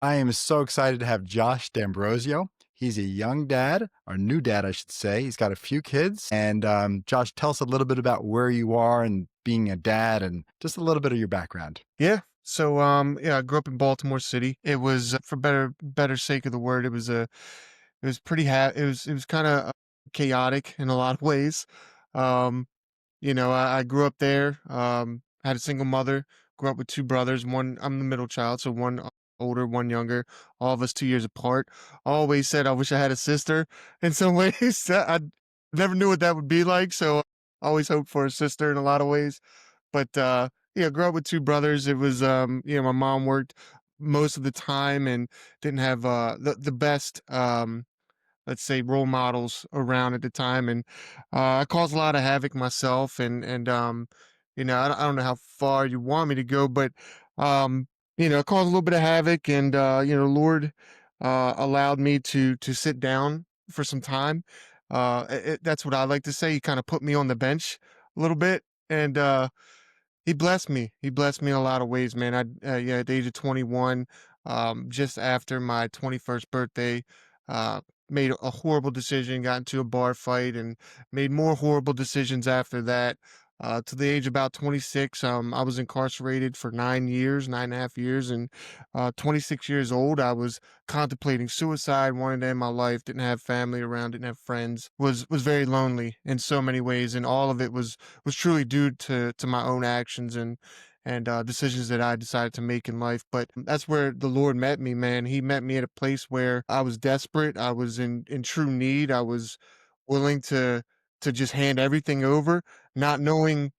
I am so excited to have Josh D'Ambrosio. He's a young dad, or new dad, I should say. He's got a few kids. And Josh, tell us a little bit about where you are and being a dad and just a little bit of your background. Yeah. Yeah, I grew up in Baltimore City. It was, for better sake of the word, it was pretty it was kind of chaotic in a lot of ways. Um, I grew up there. Had a single mother. Grew up with two brothers. One, I'm the middle child, so one older, one younger. All of us 2 years apart. Always said I wish I had a sister. In some ways, I never knew what that would be like. So I always hoped for a sister in a lot of ways. But yeah, grew up with two brothers. It was my mom worked most of the time and didn't have the best let's say role models around at the time, and I caused a lot of havoc myself. And I don't know how far you want me to go, but I caused a little bit of havoc, and Lord allowed me to sit down for some time. That's what I like to say. He kind of put me on the bench a little bit, and he blessed me. He blessed me in a lot of ways, man. Yeah, at the age of 21, just after my 21st birthday, uh, made a horrible decision, got into a bar fight, and made more horrible decisions after that. To the age of about 26, I was incarcerated for 9 years, 9.5 years, and 26 years old, I was contemplating suicide, wanted to end my life, didn't have family around, didn't have friends, was very lonely in so many ways, and all of it was truly due to my own actions and decisions that I decided to make in life. But that's where the Lord met me, man. He met me at a place where I was desperate. I was in true need. I was willing to just hand everything over, not knowing,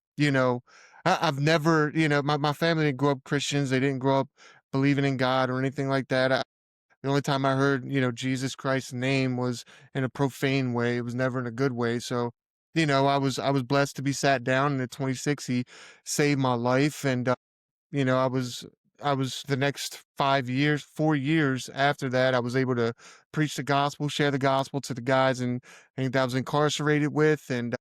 I've never, my family didn't grow up Christians. They didn't grow up believing in God or anything like that. The only time I heard, Jesus Christ's name was in a profane way. It was never in a good way. So, I was blessed to be sat down, and at 26, he saved my life. And I was the next 5 years, 4 years after that, I was able to preach the gospel, share the gospel to the guys and that I was incarcerated with. And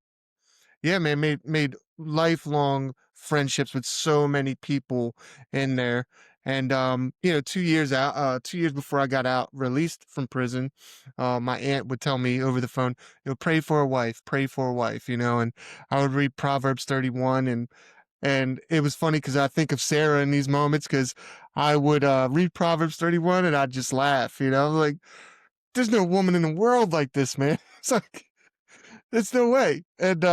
yeah, man, made lifelong friendships with so many people in there. And 2 years before I got out, released from prison, my aunt would tell me over the phone, pray for a wife, pray for a wife, and I would read Proverbs 31. And it was funny because I think of Sarah in these moments, because I would read Proverbs 31 and I'd just laugh, like, there's no woman in the world like this, man. It's like, there's no way. And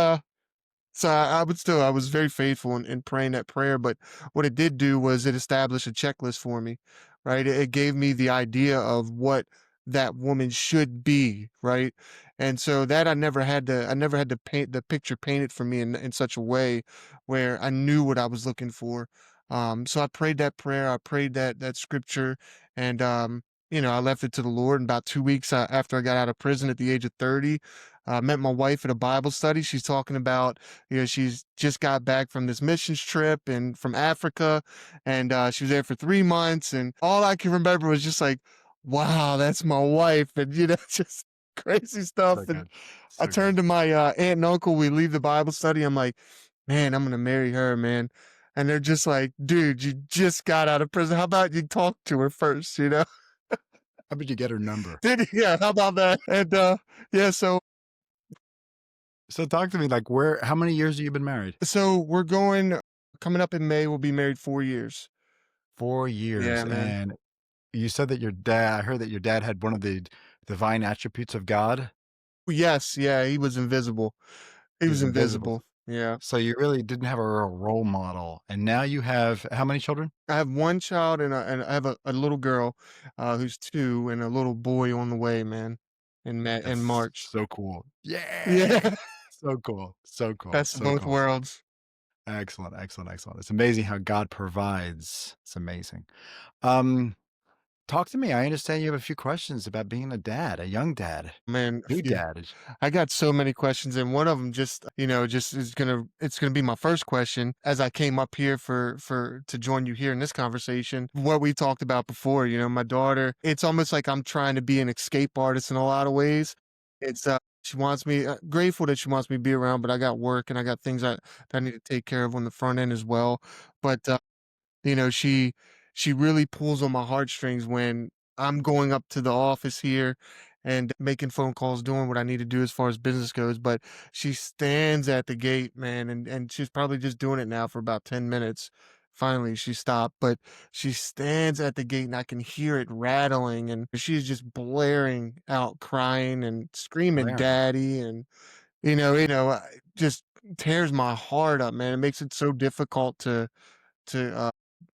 so I was very faithful in praying that prayer. But what it did do was it established a checklist for me, right? It gave me the idea of what that woman should be, right? And so that I never had to paint the picture painted for me in such a way where I knew what I was looking for. So I prayed that prayer, I prayed that scripture, and I left it to the Lord. And about 2 weeks after I got out of prison at the age of 30, I met my wife at a Bible study. She's talking about, she's just got back from this missions trip and from Africa, and she was there for 3 months. And all I can remember was just like, wow, that's my wife. And, just crazy So stuff. And good. I So turned good. to my aunt and uncle. We leave the Bible study. I'm like, man, I'm going to marry her, man. And they're just like, dude, you just got out of prison. How about you talk to her first, How about you get her number? Yeah, how about that? And yeah, So talk to me like how many years have you been married? so we're going coming up in May, we'll be married 4 years. 4 years. Yeah, man. And you said that I heard that your dad had one of the divine attributes of God. Yes, yeah, he was invisible. He was He's invisible. invisible. Yeah. So you really didn't have a real role model. And now you have how many children? I have one child, and I have a little girl, who's 2, and a little boy on the way, man, in That's March. so cool. Yeah. Yeah. So cool. So cool. Best of So both cool. worlds. Excellent. Excellent. Excellent. It's amazing how God provides. It's amazing. Um, Talk to me. I understand you have a few questions about being a dad, a young dad, Man, new dad. I got so many questions, and one of them just it's gonna be my first question as I came up here for to join you here in this conversation. What we talked about before, my daughter, it's almost like I'm trying to be an escape artist in a lot of ways. It's she wants me grateful that she wants me to be around, but I got work and I got things that I need to take care of on the front end as well. But you know, she she really pulls on my heartstrings when I'm going up to the office here and making phone calls, doing what I need to do as far as business goes. But she stands at the gate, man, and she's probably just doing it now for about 10 minutes. Finally, she stopped, but she stands at the gate and I can hear it rattling, and she's just blaring out, crying and screaming, Blaring. "Daddy!" And just tears my heart up, man. It makes it so difficult to, uh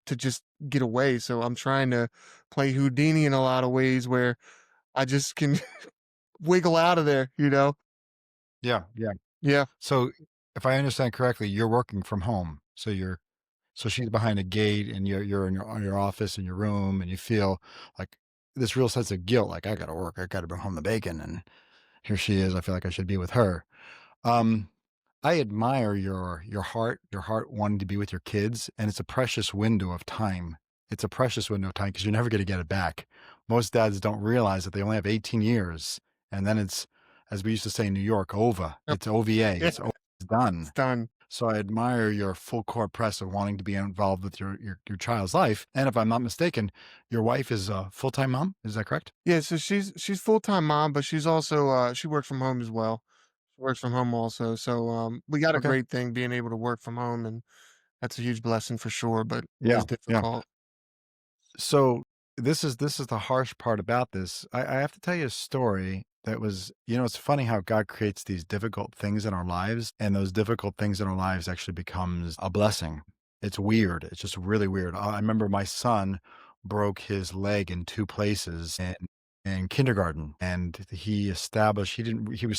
to just get away, so I'm trying to play Houdini in a lot of ways where I just can wiggle out of there, you know? Yeah, yeah. Yeah. So if I understand correctly, you're working from home. So she's behind a gate and you're in your office in your room and you feel like this real sense of guilt, like I gotta work, I gotta bring home the bacon and here she is. I feel like I should be with her. Um, I admire your heart wanting to be with your kids, and it's a precious window of time. It's a precious window of time because you're never going to get it back. Most dads don't realize that they only have 18 years, and then it's, as we used to say in New York, over. Yep. It's OVA. Yeah, It's it's done. done. So I admire your full court press of wanting to be involved with your child's life. And if I'm not mistaken, your wife is a full time mom. Is that correct? Yeah, so she's full-time mom, but she's also, she works from home as well. She works from home also, so, we got a Okay. great thing being able to work from home, and that's a huge blessing for sure, but it Yeah. is Yeah. difficult. So this is the harsh part about this. I have to tell you a story that was, it's funny how God creates these difficult things in our lives, and those difficult things in our lives actually becomes a blessing. It's weird. It's just really weird. I remember my son broke his leg in two places in kindergarten, and he was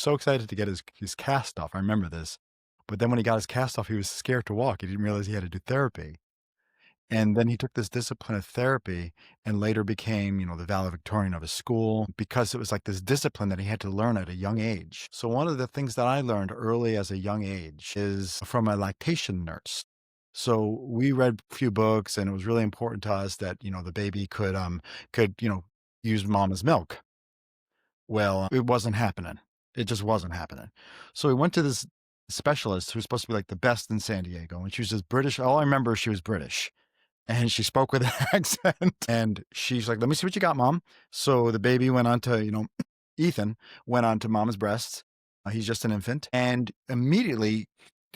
so excited to get his cast off. I remember this. But then when he got his cast off, he was scared to walk. He didn't realize he had to do therapy. And then he took this discipline of therapy and later became, the valedictorian of his school because it was like this discipline that he had to learn at a young age. So one of the things that I learned early as a young age is from a lactation nurse. So we read a few books and it was really important to us that, the baby could use mama's milk. Well, it wasn't happening. It just wasn't happening. So we went to this specialist who's supposed to be like the best in San Diego. And she was this British. All I remember is she was British and she spoke with an accent. And she's like, "Let me see what you got, mom." So the baby went on to, Ethan went on to mama's breasts. He's just an infant. And immediately,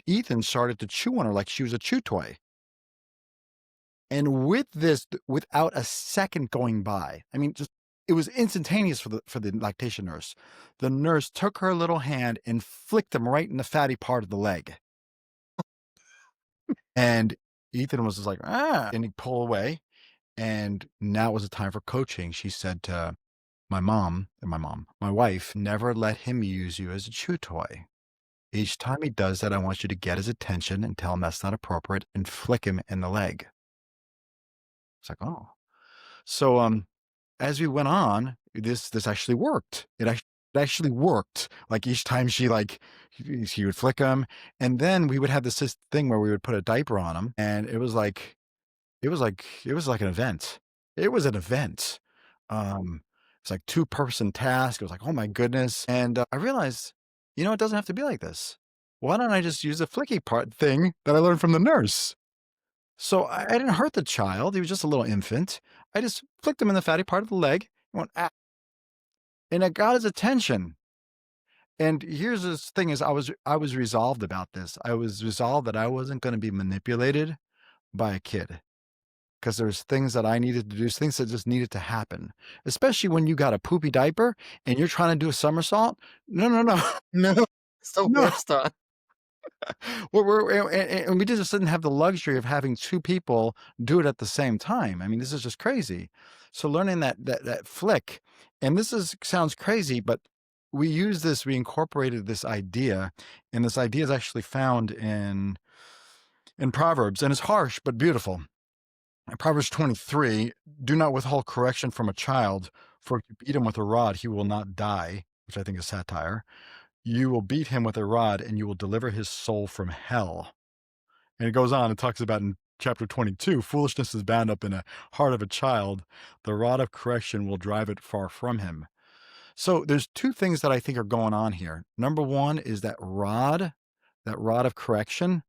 Ethan started to chew on her like she was a chew toy. And with this, without a second going by, I mean, just it was instantaneous for the lactation nurse. The nurse took her little hand and flicked him right in the fatty part of the leg. And Ethan was just like, ah, and he'd pull away. And now was the time for coaching. She said to my wife, never let him use you as a chew toy. Each time he does that, I want you to get his attention and tell him that's not appropriate and flick him in the leg. It's like, oh. So as we went on, this actually worked. It actually worked. Like each time she would flick him. And then we would have this thing where we would put a diaper on him. And it was like an event. It was an event. It's like two-person task. It was like, "Oh my goodness." And, I realized, it doesn't have to be like this. Why don't I just use the flicky part thing that I learned from the nurse? So I didn't hurt the child. He was just a little infant. I just flicked him in the fatty part of the leg and went, "Ah," and it got his attention. And here's this thing is I was resolved about this. I was resolved that I wasn't gonna be manipulated by a kid. 'Cause there's things that I needed to do, things that just needed to happen, especially when you got a poopy diaper and you're trying to do a somersault. No, no, no, No, it's the no. worst time. And we just didn't have the luxury of having 2 people do it at the same time. I mean, this is just crazy. So learning that flick, and sounds crazy, but we incorporated this idea, and this idea is actually found in Proverbs, and it's harsh but beautiful. In Proverbs 23, do not withhold correction from a child, for if you beat him with a rod, he will not die, which I think is satire. You will beat him with a rod, and you will deliver his soul from hell. And it goes on and talks about in chapter 22, foolishness is bound up in the heart of a child. The rod of correction will drive it far from him. So there's two things that I think are going on here. Number one is that rod of correction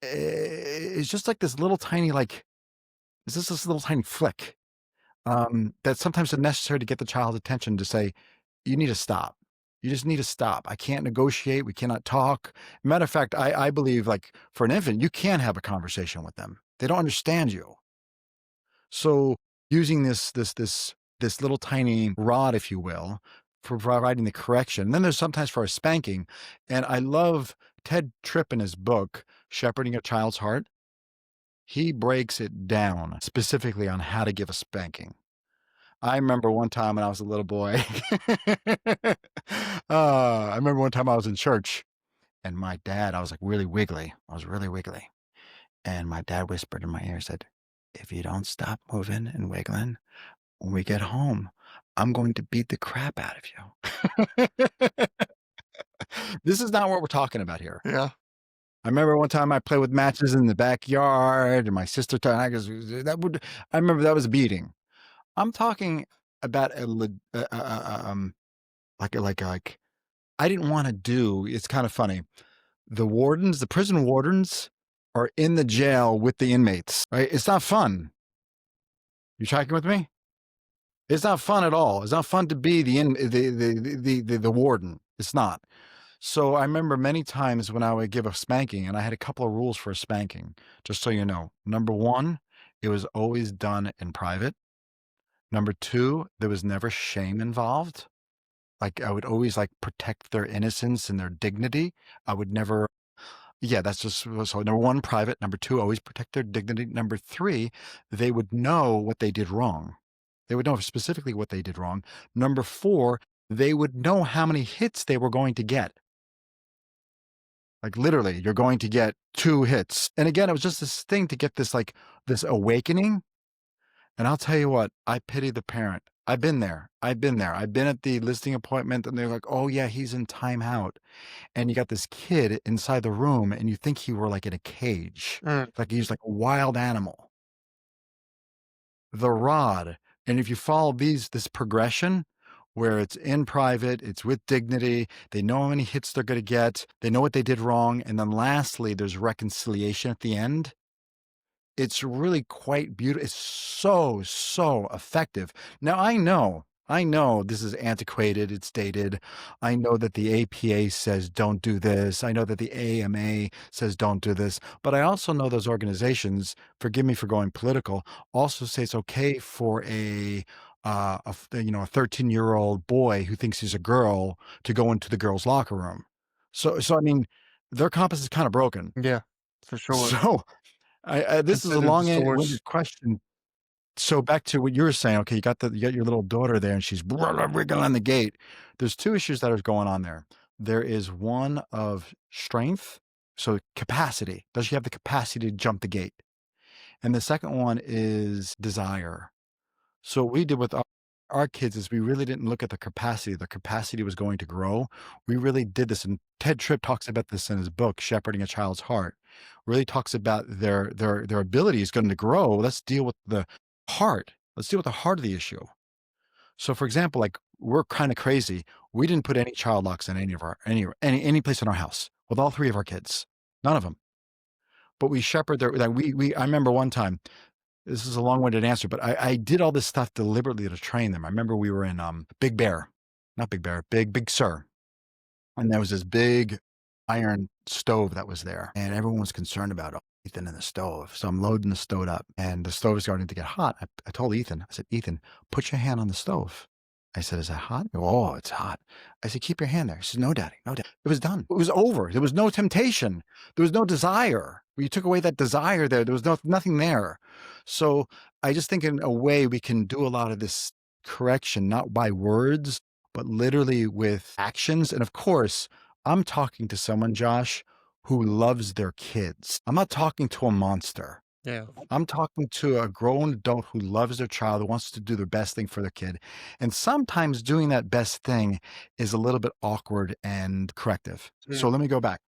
is just like this little tiny, like, It's just this little tiny flick that sometimes is necessary to get the child's attention to say, you need to stop. You just need to stop. I can't negotiate. We cannot talk. Matter of fact, I believe like for an infant, you can have a conversation with them. They don't understand you. So using this little tiny rod, if you will, for providing the correction. And then there's sometimes for a spanking. And I love Ted Tripp in his book, Shepherding a Child's Heart. He breaks it down specifically on how to give a spanking. I remember one time when I was a little boy. I remember one time I was in church and my dad, I was like really wiggly. I was really wiggly. And my dad whispered in my ear, said, if you don't stop moving and wiggling, when we get home, I'm going to beat the crap out of you. This is not what we're talking about here. Yeah. I remember one time I played with matches in the backyard and my sister, I remember that was a beating. I'm talking about like I didn't wanna do it's kinda funny. The prison wardens are in the jail with the inmates, right? It's not fun. You tracking with me? It's not fun at all. It's not fun to be the warden. It's not. So I remember many times when I would give a spanking, and I had a couple of rules for a spanking, just so you know. Number 1, it was always done in private. Number 2, there was never shame involved. Like, I would always, like, protect their innocence and their dignity. I would never yeah, that's just so number 1, private. Number 2, always protect their dignity. Number 3, they would know what they did wrong. They would know specifically what they did wrong. Number 4, they would know how many hits they were going to get. Like, literally, you're going to get 2 hits. And again, it was just this thing to get this, like, this awakening. And I'll tell you what, I pity the parent. I've been there. I've been there. I've been at the listing appointment and they're like, oh, yeah, he's in timeout. And you got this kid inside the room and you think he were like in a cage, Mm, like he's like a wild animal. The rod. And if you follow this progression where it's in private, it's with dignity, they know how many hits they're going to get, they know what they did wrong. And then lastly, there's reconciliation at the end. It's really quite beautiful. It's so, so effective. Now I know this is antiquated, it's dated. I know that the APA says don't do this. I know that the AMA says don't do this. But I also know those organizations, forgive me for going political, also say it's okay for a 13-year-old boy who thinks he's a girl to go into the girls' locker room. So I mean, their compass is kind of broken. yeah, for sure. So I this is a Consider the source. winded question. So back to what you were saying, okay, you got your little daughter there and she's wriggling on the gate. There's 2 issues that are going on there. There is one of strength, so capacity. Does she have the capacity to jump the gate? And the second one is desire. So what we did with our kids is we really didn't look at the capacity. The capacity was going to grow. We really did this, and Ted Tripp talks about this in his book, Shepherding a Child's Heart. Really talks about their ability is going to grow. Let's deal with the heart. Let's deal with the heart of the issue. So, for example, like we're kind of crazy. We didn't put any child locks in any of our any place in our house with all 3 of our kids. None of them. But we shepherd their like we I remember one time this is a long-winded answer, but I did all this stuff deliberately to train them. I remember we were in, Big Bear, not Big Bear, Big Sur, and there was this big iron stove that was there, and everyone was concerned about Ethan in the stove. So I'm loading the stove up, and the stove is starting to get hot. I told Ethan, I said, "Ethan, put your hand on the stove." I said, "Is that hot?" "Oh, it's hot." I said, "Keep your hand there." He said, "No, daddy, no, daddy." It was done. It was over. There was no temptation. There was no desire. When you took away that desire there was nothing there. So I just think in a way we can do a lot of this correction, not by words, but literally with actions. And of course, I'm talking to someone, Josh, who loves their kids. I'm not talking to a monster. Yeah. I'm talking to a grown adult who loves their child, who wants to do their best thing for their kid. And sometimes doing that best thing is a little bit awkward and corrective. Mm, So let me go back.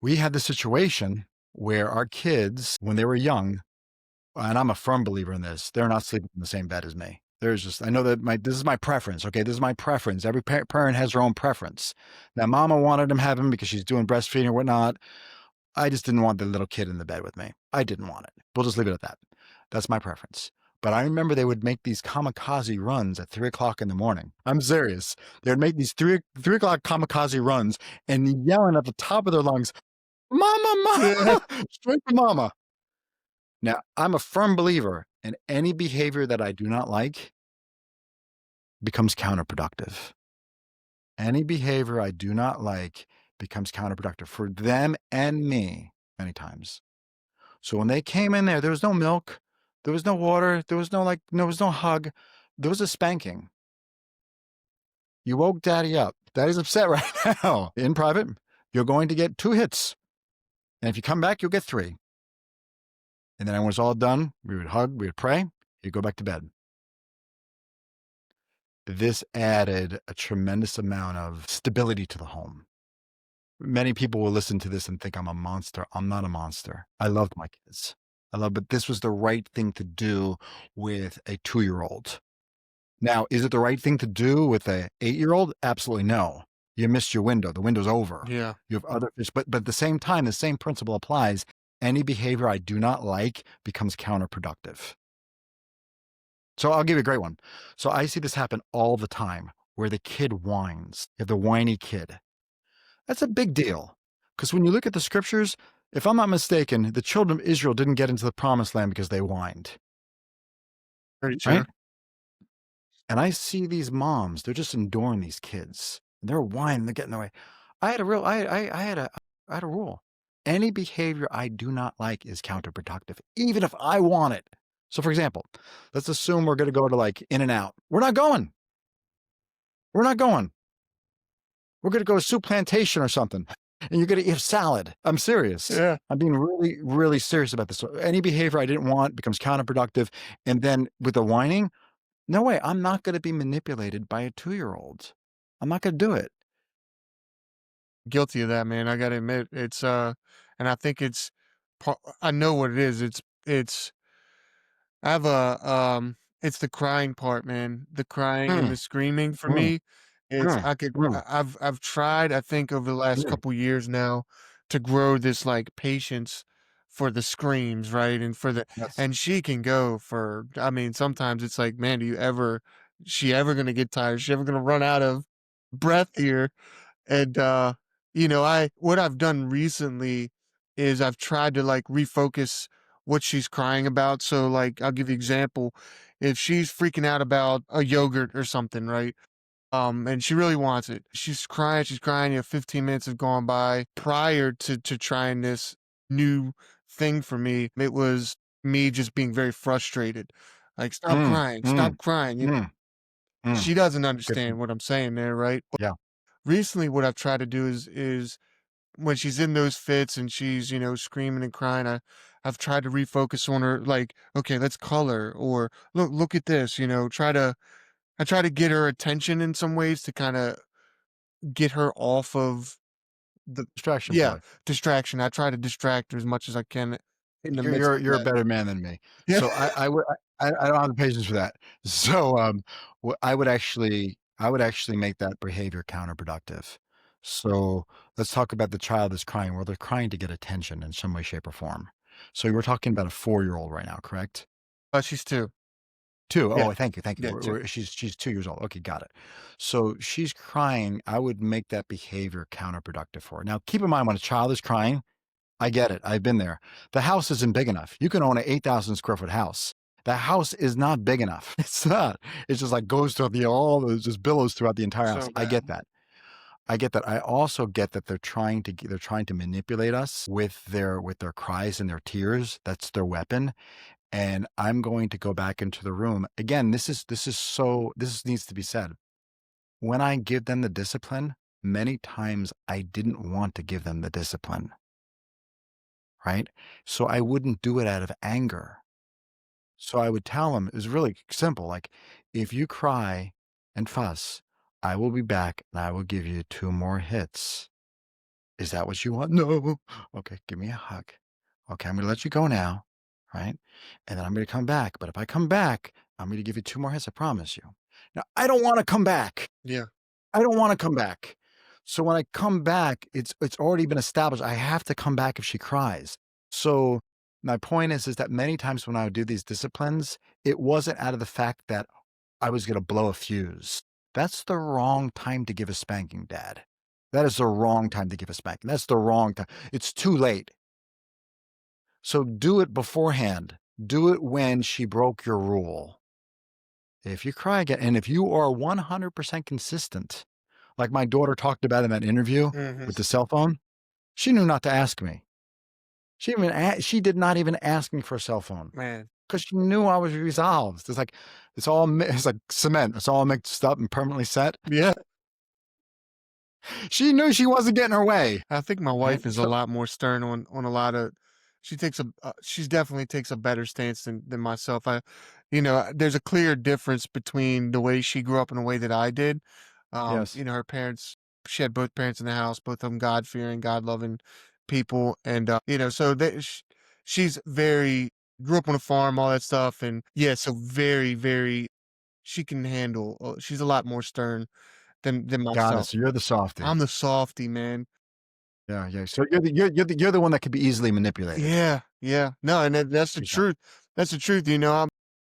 We had the situation where our kids, when they were young, and I'm a firm believer in this, they're not sleeping in the same bed as me. There's just, I know that this is my preference. Okay. This is my preference. Every parent has their own preference. Now, mama wanted them have him because she's doing breastfeeding or whatnot. I just didn't want the little kid in the bed with me. I didn't want it. We'll just leave it at that. That's my preference. But I remember they would make these kamikaze runs at 3 o'clock in the morning. I'm serious. They would make these 3 o'clock kamikaze runs and yelling at the top of their lungs, "Mama, Yeah. mama, straight to mama." Now, I'm a firm believer in any behavior that I do not like becomes counterproductive. Any behavior I do not like becomes counterproductive for them and me many times. So when they came in there was no milk, there was no water, there was no there was no hug, there was a spanking. You woke daddy up. Daddy's upset right now. In private, you're going to get 2 hits. And if you come back, you'll get 3. And then when it was all done, we would hug, we would pray, you'd go back to bed. This added a tremendous amount of stability to the home. Many people will listen to this and think I'm a monster. I'm not a monster. I loved my kids. But this was the right thing to do with a 2-year-old. Now, is it the right thing to do with a 8-year-old? Absolutely no. You missed your window. The window's over. Yeah. You have other fish, but at the same time, the same principle applies. Any behavior I do not like becomes counterproductive. So I'll give you a great one. So I see this happen all the time where the kid whines. You have the whiny kid. That's a big deal. Because when you look at the scriptures, if I'm not mistaken, the children of Israel didn't get into the promised land because they whined, Very true. right? And I see these moms, they're just enduring these kids. They're whining, they're getting their way. I had a real, I had a rule. Any behavior I do not like is counterproductive, even if I want it. So for example, let's assume we're going to go to like In-N-Out. We're not going. We're not going. We're going to go to Soup Plantation or something. And you're going to eat salad. I'm serious. Yeah. I'm being really, really serious about this. So any behavior I didn't want becomes counterproductive. And then with the whining, no way. I'm not going to be manipulated by a 2-year-old. I'm not going to do it. Guilty of that, man. I gotta admit, and I think I know what it is. It's I have it's the crying part, man. The crying and Mm, the screaming for mm, me. mm, I've tried, I think over the last mm, couple years now to grow this like patience for the screams, right? yes. And she can go for, I mean, sometimes it's like, man, she ever gonna get tired? Is she ever gonna run out of breath here? And, what I've done recently is I've tried to like refocus what she's crying about. So, like, I'll give you example. If she's freaking out about a yogurt or something, right? And she really wants it. She's crying, 15 minutes have gone by. Prior to trying this new thing for me, it was me just being very frustrated. Like, Mm, mm, stop crying. mm, mm. She doesn't Good. understand what I'm saying there, right? Yeah. Recently what I've tried to do is when she's in those fits and she's, screaming and crying, I've tried to refocus on her, like, okay, let's color, or look at this, I try to get her attention in some ways to kind of get her off of the Distraction yeah, play. distraction. I try to distract her as much as I can in the You're midst you're of you're a that. better man than me. Yeah. So I don't have the patience for that. So I would actually make that behavior counterproductive. So let's talk about the child that's crying. Well, they're crying to get attention in some way, shape, or form. So we're talking about a 4-year-old right now, correct? She's 2. 2. Yeah. Oh, thank you, thank you. Yeah, 2. She's 2 years old. Okay, got it. So she's crying. I would make that behavior counterproductive for her. Now, keep in mind when a child is crying, I get it. I've been there. The house isn't big enough. You can own an 8,000 square foot house. The house is not big enough. It's not. It's just like goes throughout all those just billows throughout the entire house. So I get bad. that. I get that. I also get that they're trying to manipulate us with their cries and their tears. That's their weapon. And I'm going to go back into the room. Again, this needs to be said. When I give them the discipline, many times I didn't want to give them the discipline, right? So I wouldn't do it out of anger. So I would tell them, it was really simple. Like, if you cry and fuss, I will be back and I will give you 2 more hits. Is that what you want? No. Okay, give me a hug. Okay, I'm going to let you go now, right? And then I'm going to come back. But if I come back, I'm going to give you 2 more hits. I promise you. Now, I don't want to come back. Yeah. I don't want to come back. So when I come back, it's already been established. I have to come back if she cries. So My point is that many times when I would do these disciplines, it wasn't out of the fact that I was gonna blow a fuse. That's the wrong time to give a spanking, dad. That is the wrong time to give a spanking. That's the wrong time. It's too late. So do it beforehand. Do it when she broke your rule. If you cry again, and if you are 100% consistent, like my daughter talked about in that interview Mhm. with the cell phone, she knew not to ask me. She did not even ask me for a cell phone Man. because she knew I was resolved. It's like it's like cement. It's all mixed up and permanently set. Yeah. She knew she wasn't getting her way, I think my right? wife is a So lot more stern on a lot of she's definitely takes a better stance than myself. There's a clear difference between the way she grew up and the way that I did. yes, Her parents, she had both parents in the house, both of them God-fearing, God-loving people, and, so she's very grew up on a farm, all that stuff, and yeah, so very, very she can handle, she's a lot more stern than got it. myself. So you're the softy. I'm the softy, man. Yeah, yeah. So you're the one that could be easily manipulated. Yeah, yeah. No, and that's the Yeah. truth. That's the truth,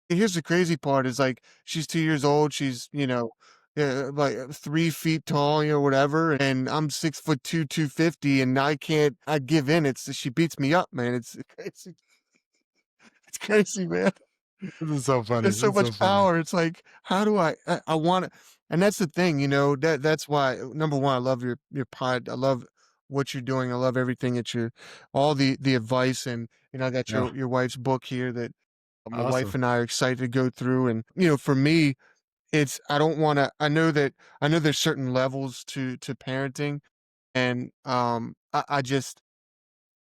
here's the crazy part is, like, she's 2 years old, she's, like, 3 feet tall, whatever, and I'm 6'2", 250, and I give in, she beats me up, man, it's crazy, man. This is so funny. There's so It's so much funny. power, it's like, how do I wanna and that's the thing, that's why, number 1, I love your pod, I love what you're doing, I love everything that you're all the advice and, I got Yeah. your wife's book here that my wife Awesome. and I are excited to go through, and, for me, it's I don't wanna I know there's certain levels to parenting, and, I just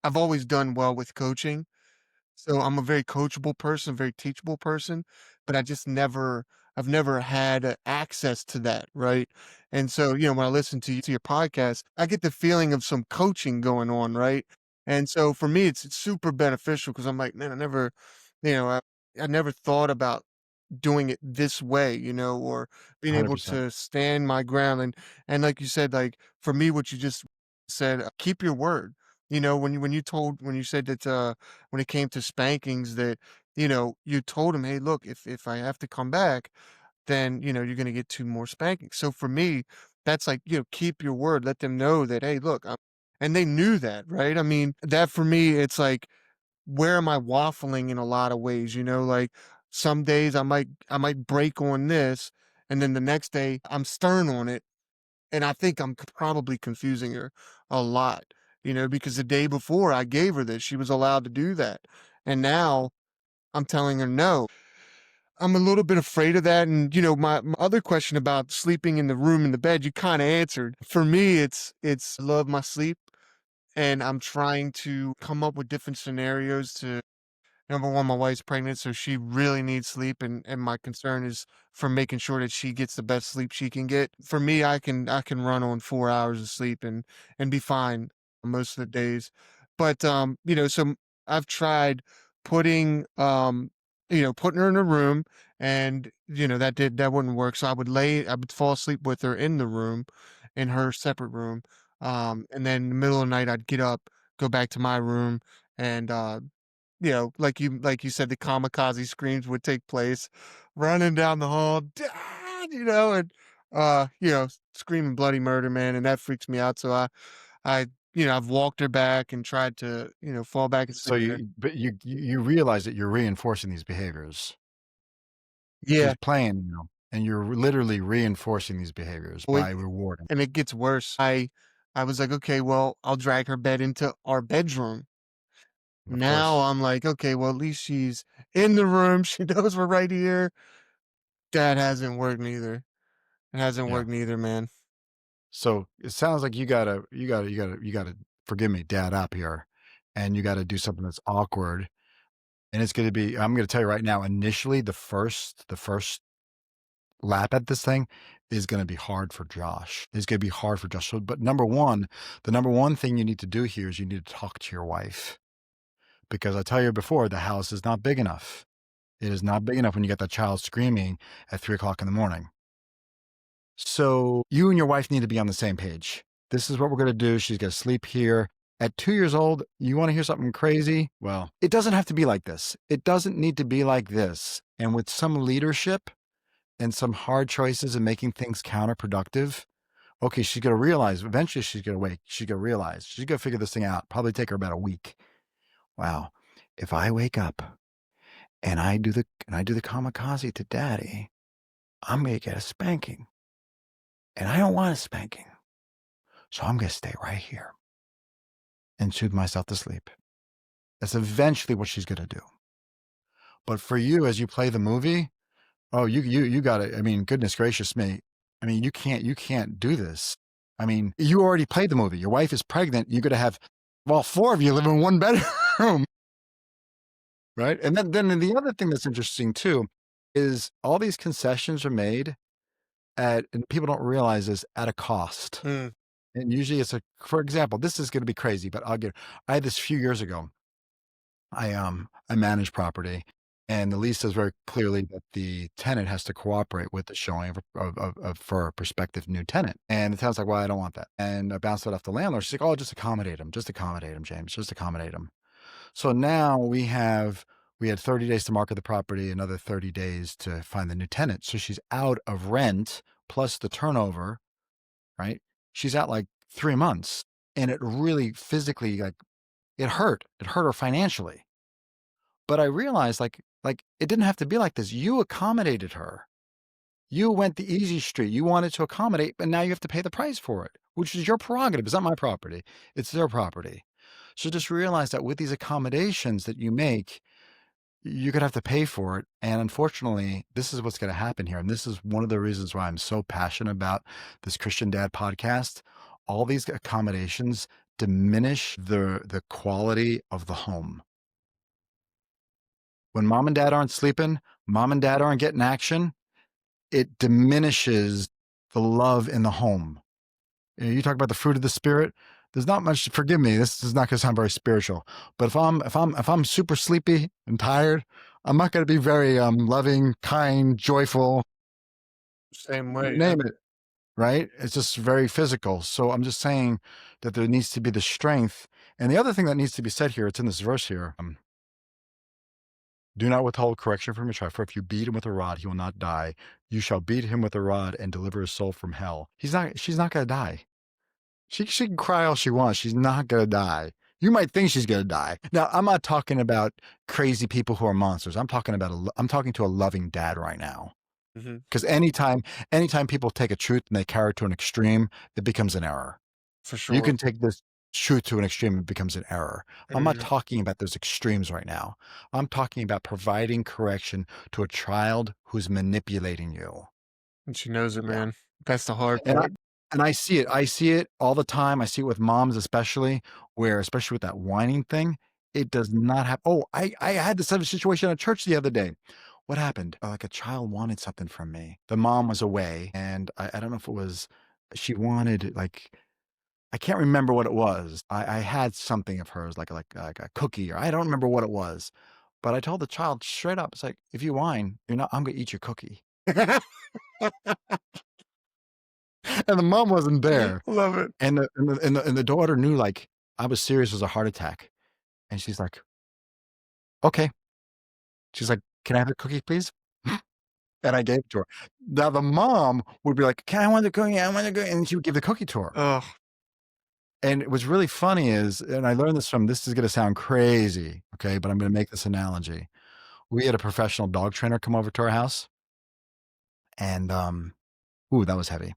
I've always done well with coaching, so I'm a very coachable person, very teachable person, but I've never had access to that, right? And so, when I listen to your podcast, I get the feeling of some coaching going on, right? And so for me, it's super beneficial because I'm like, man, you know, I, I never thought about doing it this way, or being able 100%. to stand my ground. And like you said, like for me, what you just said, keep your word. When you said that when it came to spankings that you told him, hey, look, if I have to come back, then you're gonna get 2 more spankings. So for me, that's like, keep your word. Let them know that, hey, look, and they knew that, right? I mean, that for me, it's like where am I waffling in a lot of ways, like some days I might break on this and then the next day I'm stern on it and I think I'm probably confusing her a lot, because the day before I gave her this, she was allowed to do that. And now I'm telling her no. I'm a little bit afraid of that. And, my other question about sleeping in the room in the bed, you kind of answered. For me, it's I love my sleep and I'm trying to come up with different scenarios to number 1, my wife's pregnant, so she really needs sleep, and my concern is for making sure that she gets the best sleep she can get. For me, I can run on 4 hours of sleep and be fine most of the days. But, I've tried putting, putting her in a room and, that wouldn't work. So I would fall asleep with her in the room, in her separate room. And then in the middle of the night, I'd get up, go back to my room and, like you said, the kamikaze screams would take place, running down the hall, "Dad!" And, screaming bloody murder, man, and that freaks me out, so I've walked her back and tried to, fall back and So sleep with her. you realize that you're reinforcing these behaviors. Yeah, She's playing, and you're literally reinforcing these behaviors well, by rewarding. and it gets worse. I was like, "Okay, well, I'll drag her bed into our bedroom." Of Now course. I'm like, "Okay, well, at least she's in the room, she knows we're right here." That hasn't worked neither. It hasn't Yeah. worked neither, man. So it sounds like you gotta forgive me, dad up here, and you gotta do something that's awkward. And it's gonna be I'm gonna tell you right now, initially, the first lap at this thing is gonna be hard for Josh. It's gonna be hard for Josh. So, but the number one thing you need to do here is you need to talk to your wife. Because I tell you before, the house is not big enough. It is not big enough when you get that child screaming at 3 o'clock in the morning. So you and your wife need to be on the same page. This is what we're gonna do. She's gonna sleep here. At 2 years old, you want to hear something crazy? Well, it doesn't have to be like this. It doesn't need to be like this. And with some leadership and some hard choices and making things counterproductive, okay, she's going to realize eventually she's going to wake. She's going to realize she's going to figure this thing out. Probably take her about a week. Wow. If I wake up and I do the kamikaze to daddy, I'm going to get a spanking. And I don't want a spanking. So I'm going to stay right here and soothe myself to sleep. That's eventually what she's going to do. But for you, as you play the movie, oh, you got it. I mean, goodness gracious me. I mean, you can't do this. I mean, you already played the movie. Your wife is pregnant. You're going to have, well, four of you live in one bedroom, right? And then the other thing that's interesting too is all these concessions are made and people don't realize this, at a cost. Mm. And usually for example, this is going to be crazy, but I had this few years ago. I manage property, and the lease says very clearly that the tenant has to cooperate with the showing for a prospective new tenant. And the tenant's like, "Well, I don't want that." And I bounced it off the landlord. She's like, "Oh, just accommodate him, James, just accommodate him." So now we had 30 days to market the property, another 30 days to find the new tenant. So she's out of rent plus the turnover, right? She's out like 3 months, and it really physically, like, it hurt. It hurt her financially. But I realized, like it didn't have to be like this. You accommodated her. You went the easy street. You wanted to accommodate, but now you have to pay the price for it, which is your prerogative. It's not my property. It's their property. So just realize that with these accommodations that you make, you're going to have to pay for it. And unfortunately, this is what's going to happen here. And this is one of the reasons why I'm so passionate about this Christian Dad podcast. All these accommodations diminish the quality of the home. When mom and dad aren't sleeping, mom and dad aren't getting action, it diminishes the love in the home. You talk about the fruit of the spirit. There's not much. Forgive me. This is not going to sound very spiritual, but if I'm super sleepy and tired, I'm not going to be very loving, kind, joyful. Same way. Yeah. Name it. Right? It's just very physical. So I'm just saying that there needs to be the strength. And the other thing that needs to be said here, it's in this verse here. Do not withhold correction from your child, for if you beat him with a rod, he will not die. You shall beat him with a rod and deliver his soul from hell. She's not going to die. She can cry all she wants. She's not going to die. You might think she's going to die. Now, I'm not talking about crazy people who are monsters. I'm talking to a loving dad right now. Mm-hmm. Because anytime people take a truth and they carry it to an extreme, it becomes an error. For sure. You can take this truth to an extreme, it becomes an error. I'm not Mhm. talking about those extremes right now. I'm talking about providing correction to a child who's manipulating you. And she knows it, Yeah. man. That's the hard And part. I see it. I see it all the time. I see it with moms, especially with that whining thing. It does not have. Oh, I had this other situation at church the other day. What happened? Like, a child wanted something from me. The mom was away, and I don't know if it was, she wanted, like, I can't remember what it was. I had something of hers, like a cookie, or I don't remember what it was. But I told the child straight up, it's like, if you whine, I'm gonna eat your cookie. And the mom wasn't there. Love it. And the daughter knew, like, I was serious as a heart attack. And she's like, okay. She's like, can I have a cookie, please? And I gave it to her. Now the mom would be like, can I want the cookie? I want the cookie. And she would give the cookie to her. Oh, And what's really funny is, and I learned this is going to sound crazy, okay, but I'm going to make this analogy. We had a professional dog trainer come over to our house, and ooh, that was heavy.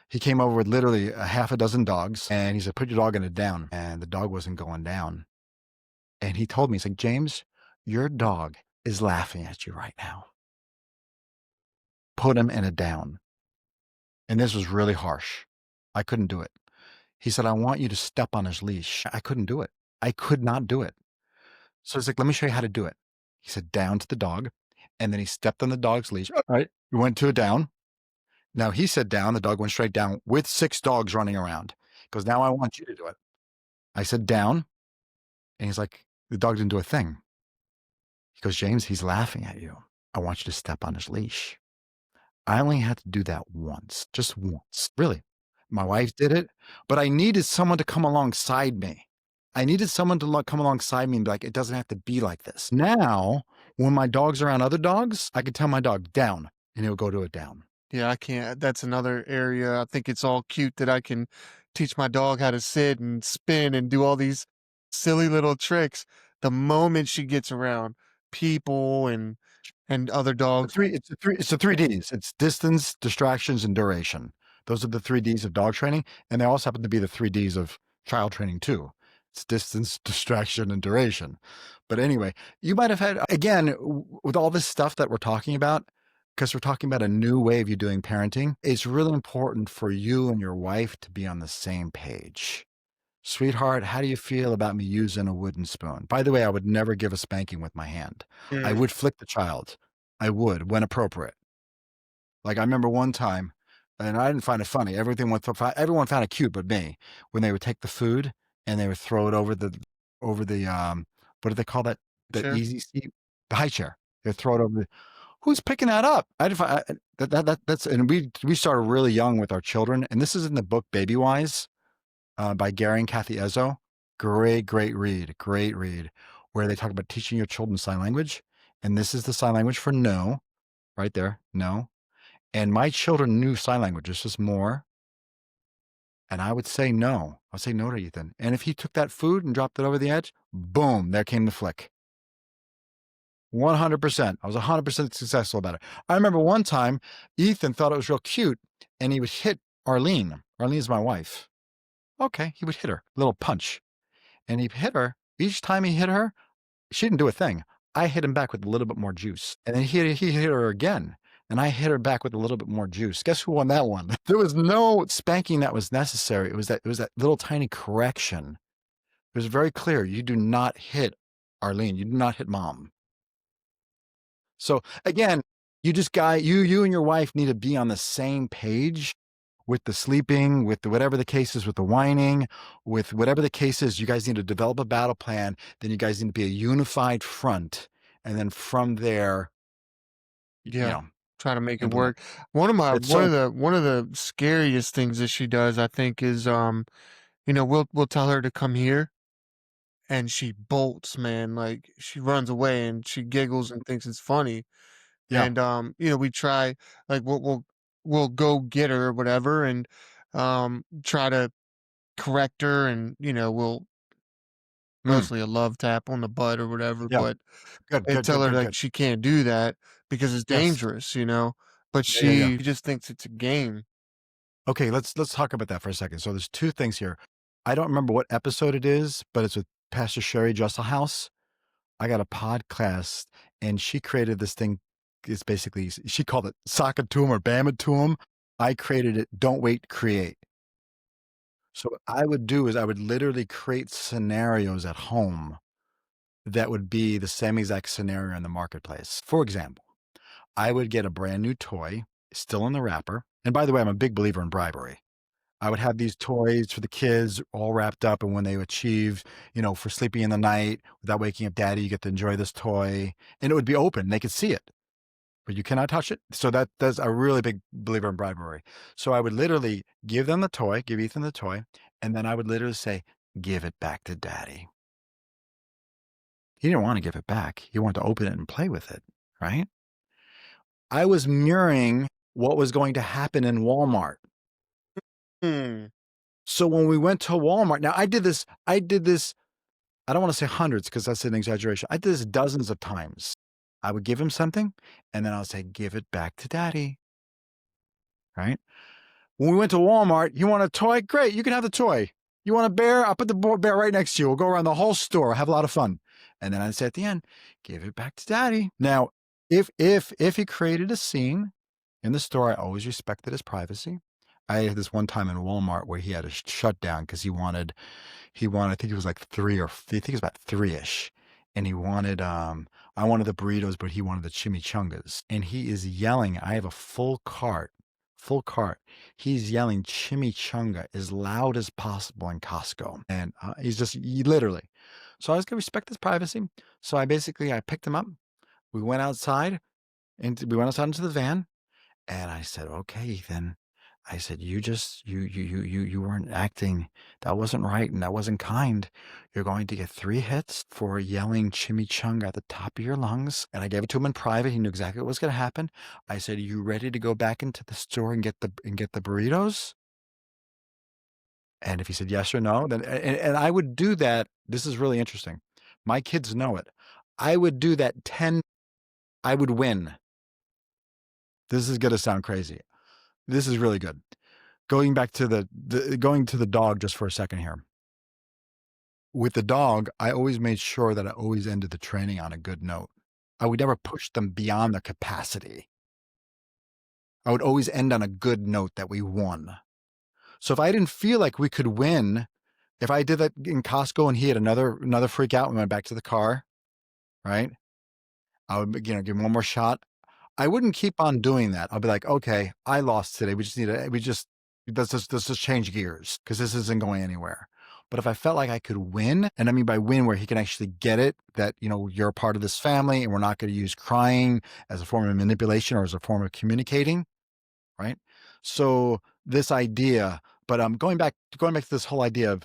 He came over with literally a half a dozen dogs, and he said, "Put your dog in it down." And the dog wasn't going down. And he told me, he's like, "James, your dog is laughing at you right now. Put him in a down." And this was really harsh. I couldn't do it. He said, "I want you to step on his leash." I couldn't do it. I could not do it. So he's like, "Let me show you how to do it." He said, down to the dog, and then he stepped on the dog's leash. All right. We went to a down. Now he said down, the dog went straight down with 6 dogs running around. He goes, "Now I want you to do it." I said down, and he's like, the dog didn't do a thing. He goes, "James, he's laughing at you. I want you to step on his leash." I only had to do that once, just once. Really. My wife did it, but I needed someone to come alongside me. I needed someone to come alongside me and be like, "It doesn't have to be like this." Now, when my dog's around other dogs, I could tell my dog, "Down," and he'll go to it down. Yeah, I can't. That's another area. I think it's all cute that I can teach my dog how to sit and spin and do all these silly little tricks. The moment she gets around people and other dogs, It's the 3 Ds. It's distance, distractions, and duration. Those are the 3 Ds of dog training, and they also happen to be the 3 Ds of child training too. It's distance, distraction, and duration. But anyway, you might have had again, with all this stuff that we're talking about, because 'cause we're talking about a new way of you doing parenting, it's really important for you and your wife to be on the same page. "Sweetheart, how do you feel about me using a wooden spoon?" By the way, I would never give a spanking with my hand. I mm, would flick the child. I would, when appropriate. Like, I remember one time, and I didn't find it funny, everyone found it cute but me, when they would take the food and they would throw it over the, what do they call that? The sure. easy seat? The high chair. They'd throw it over the who's picking that up? I didn't fi that's and we started really young with our children, and this is in the book Baby Wise by Gary and Kathy Ezzo. Great read, where they talk about teaching your children sign language. And this is the sign language for no, right there, no. And my children knew sign language, just more. And I would say no. I'd say no to Ethan. And if he took that food and dropped it over the edge, boom, there came the flick. 100%. I was 100% successful about it. I remember one time, Ethan thought it was real cute and he would hit Arlene. Arlene's my wife. Okay, he would hit her, little punch. And he hit her. Each time he hit her, she didn't do a thing. I hit him back with a little bit more juice. And then he hit her again. And I hit her back with a little bit more juice. Guess who won that one? There was no spanking that was necessary. It was that little tiny correction. It was very clear. You do not hit Arlene. You do not hit mom. So again, you and your wife need to be on the same page with the sleeping, with the whatever the case is, with the whining, with whatever the case is. You guys need to develop a battle plan. Then you guys need to be a unified front, and then from there, you Yeah. know, Try to make it implement. work. One of my It's so one of the scariest things that she does, I think, is we'll tell her to come here and she bolts, man. Like she runs away and she giggles and thinks it's funny. yeah. And we try like we'll go get her or whatever and try to correct her and we'll Mm, mostly a love tap on the butt or whatever, yeah. but Good. and Good. tell Good. her Good. like Good. she can't do that because it's Yes. dangerous. But Yeah. Yeah. Yeah. she just thinks it's a game. Okay. Let's talk about that for a second. So there's two things here. I don't remember what episode it is, but it's with Pastor Sherry House. I got a podcast, and she created this thing. It's basically she called it "Sock it to 'em" or "Bam it to 'em." I created it. Don't wait, create. So what I would do is I would literally create scenarios at home that would be the same exact scenario in the marketplace. For example, I would get a brand new toy, still in the wrapper. And by the way, I'm a big believer in bribery. I would have these toys for the kids all wrapped up, and when they achieve, for sleeping in the night without waking up daddy, you get to enjoy this toy. And it would be open, they could see it, but you cannot touch it. So that's a really big believer in bribery. So I would literally give them the toy, give Ethan the toy, and then I would literally say, "Give it back to daddy." He didn't want to give it back. He wanted to open it and play with it, right? I was mirroring what was going to happen in Walmart. Hmm. So when we went to Walmart, now I did this, I don't want to say hundreds because that's an exaggeration. I did this dozens of times. I would give him something and then I would say, "Give it back to daddy." Right? When we went to Walmart, "You want a toy? Great, you can have the toy. You want a bear? I'll put the bear right next to you. We'll go around the whole store, have a lot of fun." And then I'd say at the end, "Give it back to daddy." Now, if he created a scene in the store, I always respected his privacy. I had this one time in Walmart where he had a shutdown because he wanted, I think it was like 3 or I think it was about 3-ish, and he wanted, I wanted the burritos, but he wanted the chimichangas, and he is yelling. I have a full cart. He's yelling chimichanga as loud as possible in Costco, and, literally. So I was gonna respect his privacy. So I picked him up. We went outside, and we went outside into the van, and I said, "Okay, Ethan, I said, "You just you weren't acting. That wasn't right, and that wasn't kind. You're going to get 3 hits for yelling chimichanga at the top of your lungs." And I gave it to him in private. He knew exactly what was gonna happen. I said, "You ready to go back into the store and get the burritos?" And if he said yes or no, then and I would do that. This is really interesting. My kids know it. I would do that 10 I would win. This is gonna sound crazy. This is really good. Going back to the going to the dog just for a second here. With the dog, I always made sure that I always ended the training on a good note. I would never push them beyond their capacity. I would always end on a good note that we won. So if I didn't feel like we could win, if I did that in Costco and he had another freak out and we went back to the car, right? I would, give him one more shot. I wouldn't keep on doing that. I'll be like, okay, I lost today. Let's just change gears because this isn't going anywhere. But if I felt like I could win, and I mean by win, where he can actually get it that, you're a part of this family and we're not going to use crying as a form of manipulation or as a form of communicating, right? So this idea, but going back to this whole idea of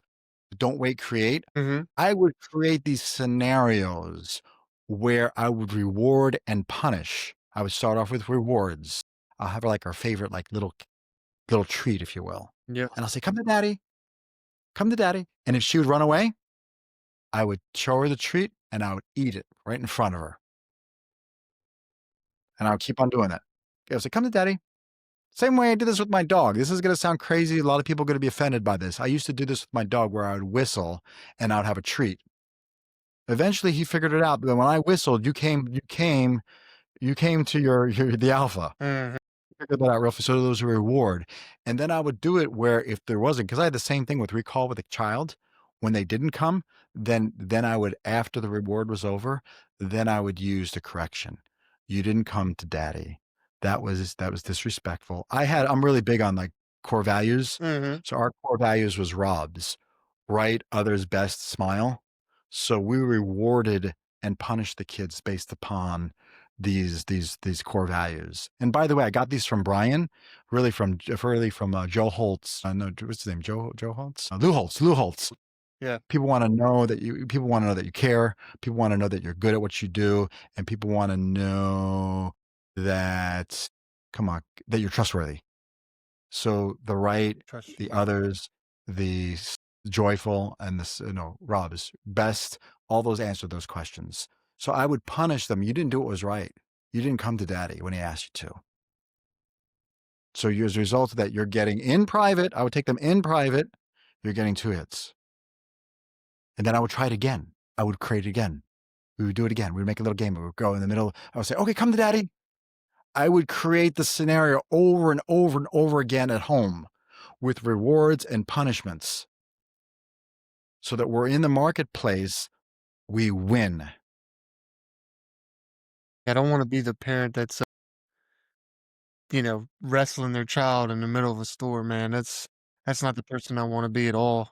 don't wait, create. Mhm. I would create these scenarios where I would reward and punish. I would start off with rewards. I'll have like our favorite like little treat, if you will. Yeah. And I'll say, "Come to daddy, come to daddy." And if she would run away, I would show her the treat and I would eat it right in front of her. And I would keep on doing that. I would say, "Come to daddy." Same way I did this with my dog. This is going to sound crazy. A lot of people are going to be offended by this. I used to do this with my dog where I would whistle and I would have a treat. Eventually he figured it out, but then when I whistled, you came to your the alpha. Mhm. Figured that out real fast, so there was a reward, and then I would do it where if there wasn't, because I had the same thing with recall with a child, when they didn't come, then I would after the reward was over, then I would use the correction. "You didn't come to daddy. That was disrespectful." I'm really big on, like, core values, Mhm. so our core values was Rob's, right, others best, smile. So we rewarded and punished the kids based upon these core values. And by the way, I got these from Brian, really from Joe Holtz. No, what's his name? Joe Holtz? Lou Holtz. Lou Holtz. Yeah. People want to know that you care. People want to know that you're good at what you do, and people want to know that come on that you're trustworthy. So the right, Trust the you. Yeah. others, the joyful, and Rob is best. All those answer those questions. So I would punish them. You didn't do what was right. You didn't come to daddy when he asked you to. So as a result of that, you're getting in private. I would take them in private. You're getting 2 hits. And then I would try it again. I would create it again. We would do it again. We'd make a little game. We would go in the middle. I would say, okay, come to daddy. I would create the scenario over and over and over again at home with rewards and punishments so that we're in the marketplace, we win. I don't wanna be the parent that's, wrestling their child in the middle of a store, man. That's not the person I wanna be at all.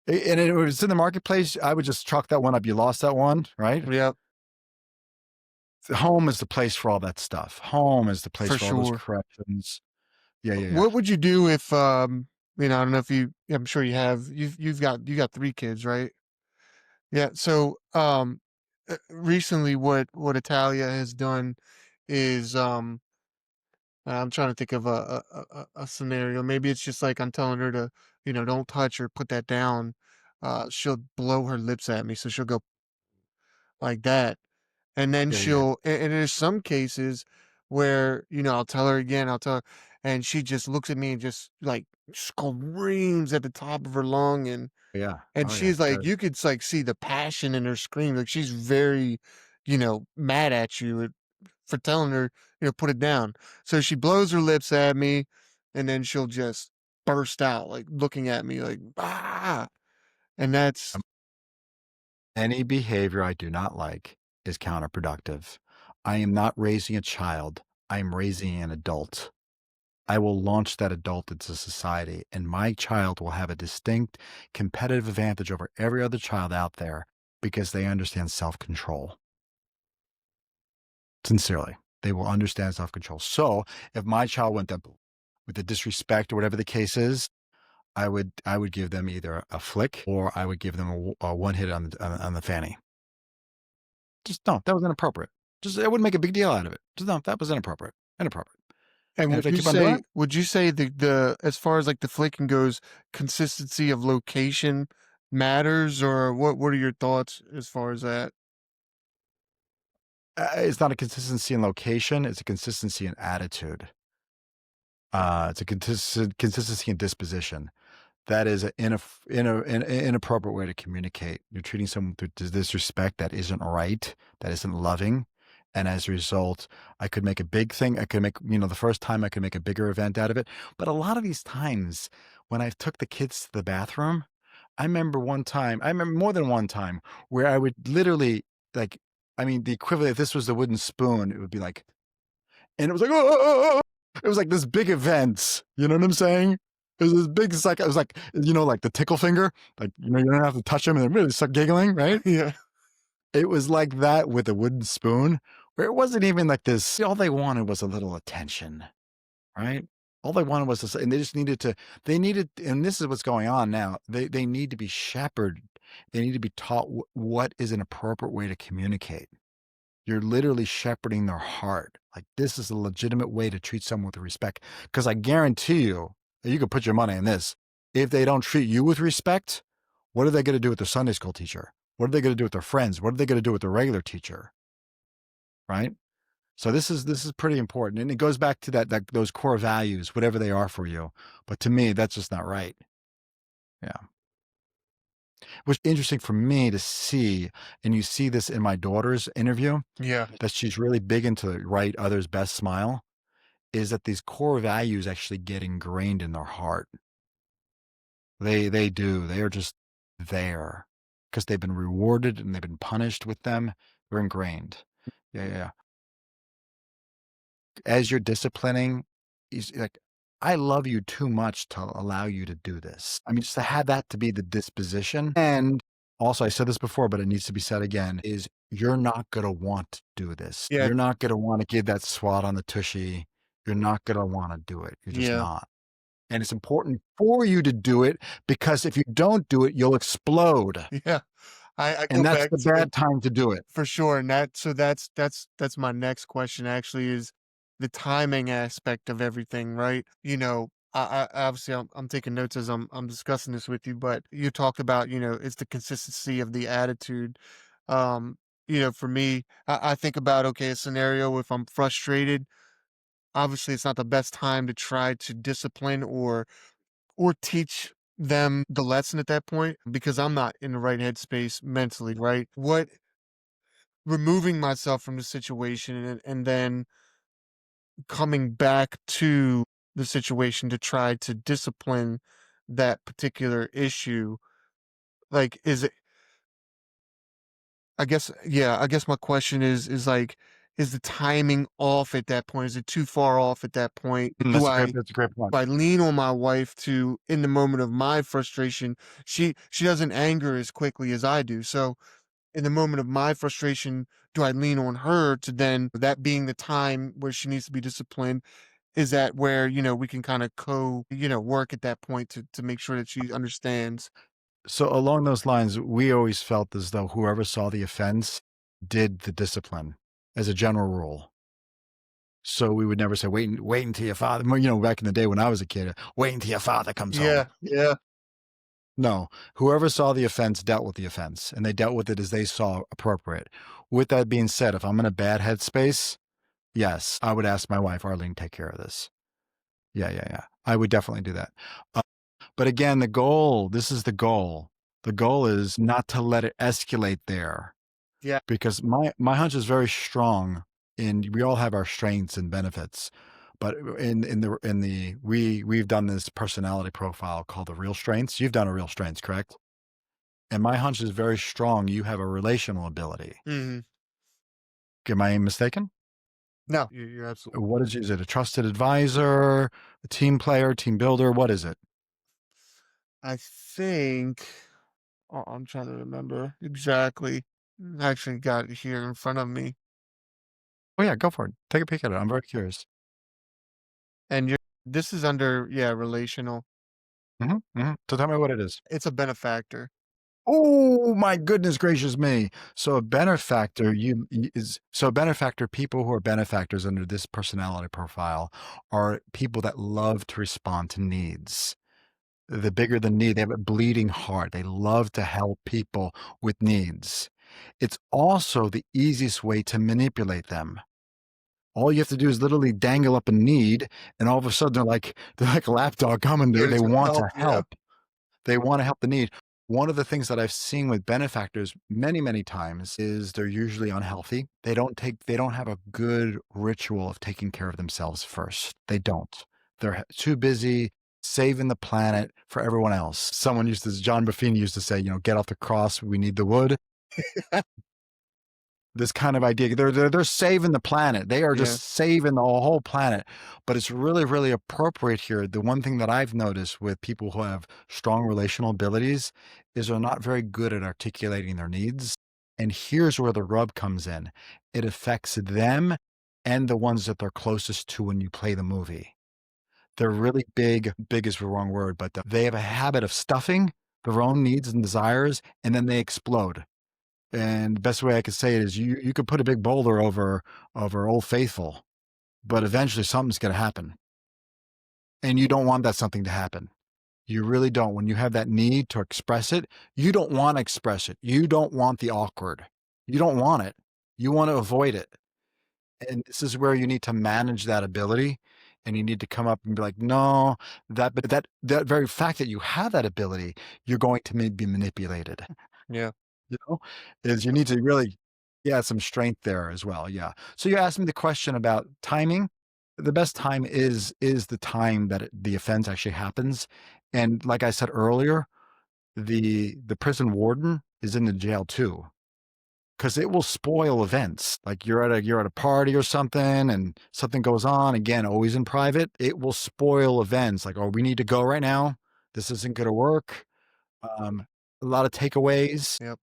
And it was in the marketplace, I would just chalk that one up. You lost that one, right? Yep, Home is the place for all that stuff. Home is the place for for all those sure. corrections. Yeah, yeah, yeah. What would you do if, I don't know if I'm sure you have, you got 3 kids, right? Yeah, so, recently what Italia has done is, I'm trying to think of a scenario. Maybe it's just like I'm telling her to, "Don't touch or put that down." She'll blow her lips at me, so she'll go like that, and then Yeah, yeah. and there's some cases where, I'll tell her again, I'll tell her, and she just looks at me and just, like, screams at the top of her lung, Yeah. and Oh, yeah. she's like, you could like see the passion in her scream. Like she's very, mad at you for telling her, put it down. So she blows her lips at me and then she'll just burst out, like looking at me like, ah. And that's, Any behavior I do not like is counterproductive. I am not raising a child. I am raising an adult. I will launch that adult into society, and my child will have a distinct competitive advantage over every other child out there because they understand self control. Sincerely, they will understand self control. So if my child went to with the disrespect or whatever the case is, I would give them either a flick or I would give them a one hit on the fanny. Just no, that was inappropriate. Just I wouldn't make a big deal out of it. Just no, that was inappropriate. Inappropriate. And And if they keep on doing it, would you say the as far as, like, the flicking goes, consistency of location matters, or what are your thoughts as far as that? it's not a consistency in location, it's a consistency in attitude. It's a consistency in disposition. That is an inappropriate way to communicate. You're treating someone with disrespect that isn't right, that isn't loving, and as a result, I could make a big thing. I could make, the first time I could make a bigger event out of it. But a lot of these times when I took the kids to the bathroom, I remember more than one time where I would literally like, I mean, the equivalent, if this was the wooden spoon, it would be like, and it was like, "Oh, oh, oh, oh." It was like this big event. You know what I'm saying? It was this big, it's like, it was like, like the tickle finger, like, you don't have to touch them and they really start giggling, right? Yeah. It was like that with a wooden spoon, where it wasn't even like this. All they wanted was a little attention, right? All they wanted was and they just needed to, and this is what's going on now. They need to be shepherded. They need to be taught what is an appropriate way to communicate. You're literally shepherding their heart. Like, this is a legitimate way to treat someone with respect. Because I guarantee you, and you can put your money on this, if they don't treat you with respect, what are they going to do with their Sunday school teacher? What are they going to do with their friends? What are they going to do with their regular teacher? Right? So this is pretty important. And it goes back to that those core values, whatever they are for you. But to me, that's just not right. Yeah. Which interesting for me to see, and you see this in my daughter's interview, Yeah. that she's really big into write others best smile, is that these core values actually get ingrained in their heart. They do. They are just there because they've been rewarded and they've been punished with them. They're ingrained. Yeah, yeah, yeah. As you're disciplining, he's like, I love you too much to allow you to do this. I mean, just to have that to be the disposition. And also, I said this before, but it needs to be said again, is you're not going to want to do this. Yeah. You're not going to want to give that swat on the tushy. You're not going to want to do it. You're just Yeah. not. And it's important for you to do it because if you don't do it, you'll explode. Yeah. I go And that's back the to bad time to do it. for sure, and that's my next question actually is the timing aspect of everything, right? I obviously I'm taking notes as I'm discussing this with you, but you talked about, it's the consistency of the attitude. Um, for me, I think about okay, a scenario if I'm frustrated, obviously it's not the best time to try to discipline or teach them the lesson at that point because I'm not in the right headspace mentally, right? What removing myself from the situation and then coming back to the situation to try to discipline that particular issue, like, is it I guess my question is like, is the timing off at that point? Is it too far off at that point? Do That's a great point. I lean on my wife to in the moment of my frustration, she doesn't anger as quickly as I do, so in the moment of my frustration, do I lean on her to then that being the time where she needs to be disciplined? Is that where, we can kind of work at that point to make sure that she understands? So along those lines, we always felt as though whoever saw the offense did the discipline as a general rule. So we would never say, wait until your father, back in the day when I was a kid, wait until your father comes home. Yeah, yeah, No, whoever saw the offense dealt with the offense and they dealt with it as they saw appropriate. With that being said, if I'm in a bad headspace, yes, I would ask my wife, Arlene, take care of this. Yeah, yeah, yeah. I would definitely do that. But again, this is the goal. The goal is not to let it escalate there yeah. because my hunch is very strong and we all have our strengths and benefits. But we've done this personality profile called the real strengths. You've done a real strengths, correct? And my hunch is very strong. You have a relational ability. Mhm. Am I mistaken? No, you're absolutely What is it? A trusted advisor, a team player, team builder? What is it? I think I'm trying to remember exactly. I actually got it here in front of me. Oh yeah, go for it. Take a peek at it. I'm very curious. And This is under, yeah, relational. Mhm, mhm. So tell me what it is. It's a benefactor. Oh my goodness gracious me. So a benefactor is so a benefactor, people who are benefactors under this personality profile are people that love to respond to needs. The bigger the need, they have a bleeding heart. They love to help people with needs. It's also the easiest way to manipulate them. All you have to do is literally dangle up a need, and all of a sudden they're like a lapdog coming. They Yeah, they it's gonna want help, to yeah. help. They wanna help the need. One of the things that I've seen with benefactors many, many times is they're usually unhealthy. They don't have a good ritual of taking care of themselves first. They don't. They're too busy saving the planet for everyone else. Someone used to John Buffini used to say, "Get off the cross, we need the wood." This kind of idea. They're saving the planet. They are Yeah, just saving the whole planet. But it's really, really appropriate here. The one thing that I've noticed with people who have strong relational abilities is they're not very good at articulating their needs. And here's where the rub comes in. It affects them and the ones that they're closest to when you play the movie. They're really big is the wrong word, but they have a habit of stuffing their own needs and desires, and then they explode. And the best way I could say it is you could put a big boulder over Old Faithful, but eventually something's gonna happen, and you don't want that something to happen. You really don't. When you have that need to express it, you don't wanna express it. You don't want the awkward. You don't want it. You wanna avoid it, and this is where you need to manage that ability, and you need to come up and be like, "No, that very fact that you have that ability, you're going to be manipulated." yeah. You know, is you need to really yeah, some strength there as well, yeah. So you asked me the question about timing. The best time is the time that the offense actually happens, and like I said earlier, the prison warden is in the jail too, because it will spoil events. Like you're at a party or something and something goes on, again, always in private, it will spoil events, like, "Oh, we need to go right now. This isn't gonna work." Um, a lot of takeaways. Yep.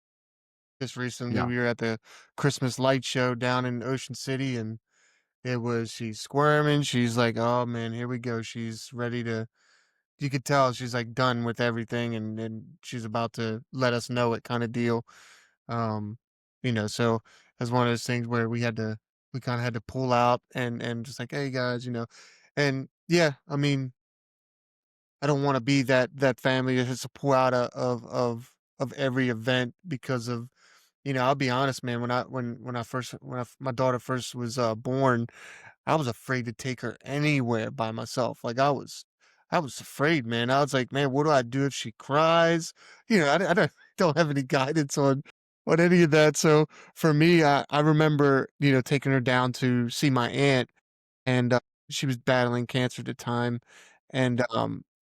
Just recently, Yeah. we were at the Christmas light show down in Ocean City, and she's squirming. She's like, "Oh man, here we go." She's ready to. You could tell she's like done with everything, and she's about to let us know it, kind of deal. Um, so it's one of those things where we kind of had to pull out and just like, hey guys, and yeah, I mean, I don't want to be that family that has to pull out of every event because of I'll be honest, man. My daughter first was born, I was afraid to take her anywhere by myself. Like I was afraid, man. I was like, man, what do I do if she cries? I don't have any guidance on any of that. So for me, I remember taking her down to see my aunt, and she was battling cancer at the time, and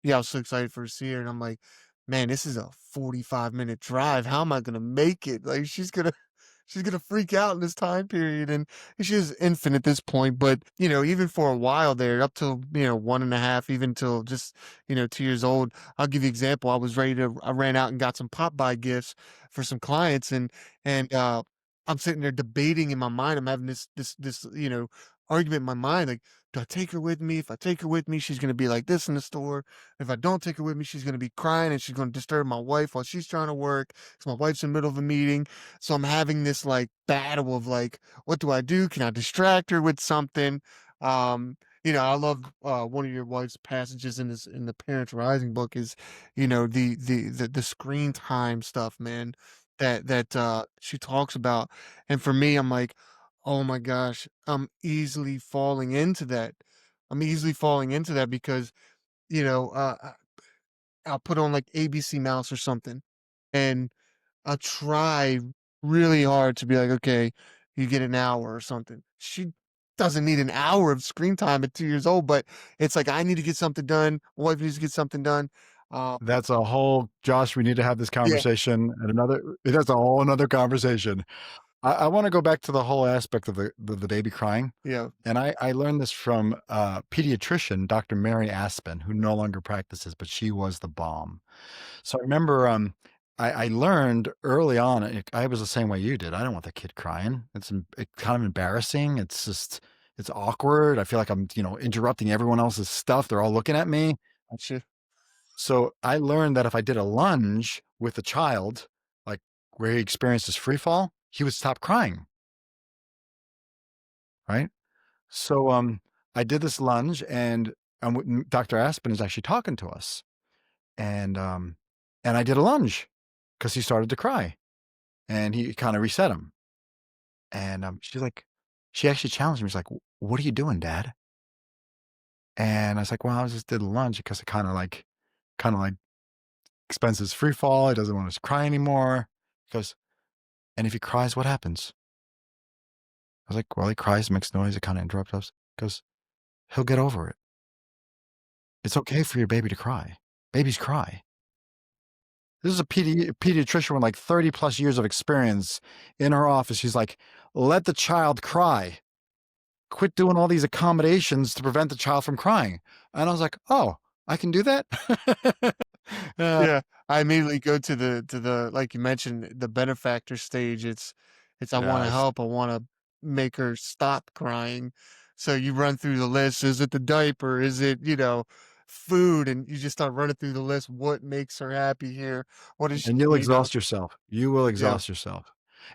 yeah, I was so excited for her to see her, and I'm like, man, this is a 45-minute drive. How am I gonna make it? Like she's gonna freak out in this time period, and she is infant at this point, but even for a while there, up till 1.5, even till just 2 years old. I'll give you an example. I ran out and got some pop by gifts for some clients, and I'm sitting there debating in my mind. I'm having this argument in my mind, like, do I take her with me? If I take her with me, she's gonna be like this in the store. If I don't take her with me, she's gonna be crying and she's gonna disturb my wife while she's trying to work, because my wife's in the middle of a meeting. So I'm having this like battle of like, what do I do? Can I distract her with something? I love one of your wife's passages in the Parents Rising book is, the screen time stuff, man, that she talks about. And for me, I'm like, oh my gosh, I'm easily falling into that. I'm easily falling into that because, you know, uh, I- I'll put on like ABC Mouse or something, and I'll try really hard to be like, "Okay, you get an hour or something." She doesn't need an hour of screen time at 2 years old, but it's like, I need to get something done, my wife needs to get something done. Uh, That's a whole Josh, we need to have this yeah, conversation and another that's a whole another conversation. I wanna go back to the whole aspect of the baby crying, yeah, and I learned this from a pediatrician, Dr. Mary Aspen, who no longer practices, but she was the bomb. So I remember, I learned early on, I was the same way you did. I don't want the kid crying. It's kind of embarrassing. It's just It's awkward. I feel like I'm, interrupting everyone else's stuff. They're all looking at me. Gotcha. So I learned that if I did a lunge with a child, like where he experienced his free fall, he would stop crying. Right. So I did this lunge and Dr. Aspen is actually talking to us. And and I did a lunge because he started to cry and he kind of reset him. And she actually challenged me. She's like, "What are you doing, Dad?" And I was like, "Well, I just did a lunge because it kind of like expenses free fall. He doesn't want to cry anymore." Because and if he cries, what happens? I was like, "Well, he cries, makes noise, it kind of interrupts us." Because he'll get over it. It's okay for your baby to cry. Babies cry. This is a pediatrician with like 30 plus years of experience in her office. She's like, let the child cry. Quit doing all these accommodations to prevent the child from crying. And I was like, oh, I can do that. uh, Yeah, I immediately go to the like you mentioned, the benefactor stage. It's I wanna yes. help, I wanna make her stop crying. So you run through the list. Is it the diaper? Is it, food? And you just start running through the list. What makes her happy here? What does she And you'll need? exhaust yourself. You will Yeah, exhaust yourself.